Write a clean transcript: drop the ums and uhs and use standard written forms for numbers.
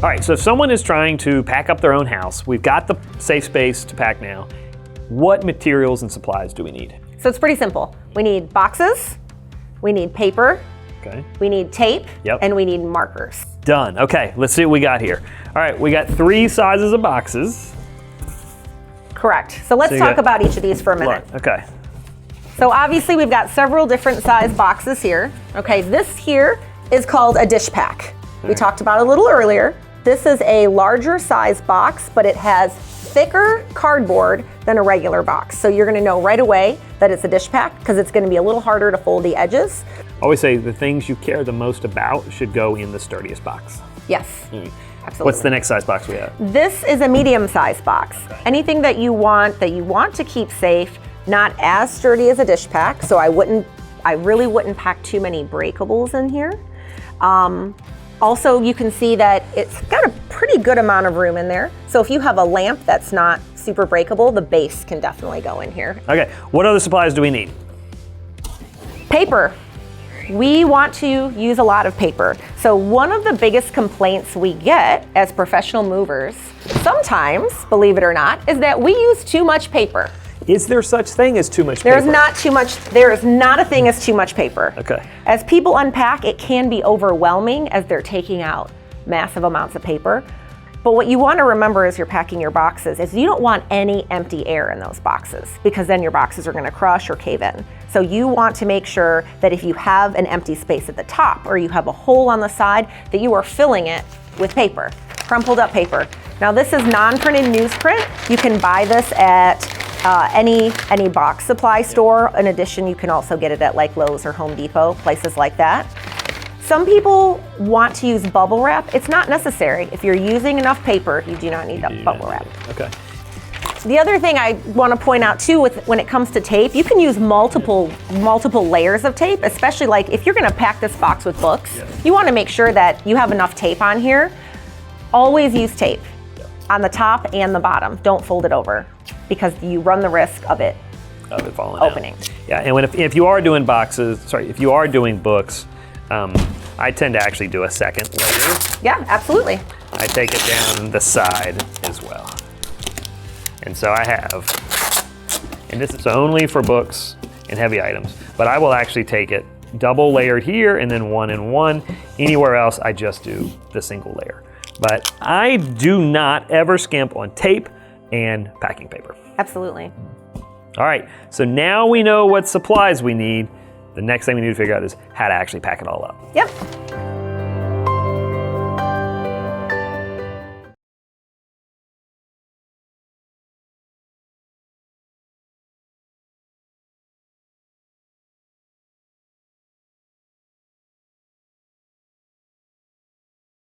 All right, so if someone is trying to pack up their own house, we've got the safe space to pack now. What materials and supplies do we need? So it's pretty simple. We need boxes, we need paper, Okay. we need tape, Yep. and we need markers. Done. Okay, let's see what we got here. All right, we got 3 sizes of boxes. Correct. So let's So you talk got- about each of these for a minute. Look, okay. So obviously we've got several different size boxes here. Okay, this here is called a dish pack. We talked about it a little earlier. This is a larger size box, but it has thicker cardboard than a regular box. So you're gonna know right away that it's a dish pack because it's gonna be a little harder to fold the edges. Always say the things you care the most about should go in the sturdiest box. Yes, absolutely. What's the next size box we have? This is a medium-sized box. Anything that you want to keep safe, not as sturdy as a dish pack. So I really wouldn't pack too many breakables in here. Also, you can see that it's got a pretty good amount of room in there. So if you have a lamp that's not super breakable, the base can definitely go in here. Okay, what other supplies do we need? Paper. We want to use a lot of paper. So one of the biggest complaints we get as professional movers, sometimes, believe it or not, is that we use too much paper. Is there such thing as too much paper? There is not a thing as too much paper. Okay. As people unpack, it can be overwhelming as they're taking out massive amounts of paper. But what you want to remember as you're packing your boxes is you don't want any empty air in those boxes because then your boxes are going to crush or cave in. So you want to make sure that if you have an empty space at the top or you have a hole on the side, that you are filling it with paper, crumpled up paper. Now this is non-printed newsprint. You can buy this at any box supply store. In addition, you can also get it at like Lowe's or Home Depot, places like that. Some people want to use bubble wrap. It's not necessary. If you're using enough paper, you do not need that bubble wrap. Okay. The other thing I want to point out too, when it comes to tape, you can use multiple layers of tape, especially like if you're going to pack this box with books, you want to make sure that you have enough tape on here. Always use tape on the top and the bottom. Don't fold it over because you run the risk of it falling opening. out. Yeah, and if you are doing if you are doing books, I tend to actually do a second layer. Yeah, absolutely. I take it down the side as well. And so I have, and this is only for books and heavy items, but I will actually take it double layered here and then 1 and 1. Anywhere else, I just do the single layer. But I do not ever skimp on tape and packing paper. Absolutely. All right, so now we know what supplies we need. The next thing we need to figure out is how to actually pack it all up. Yep.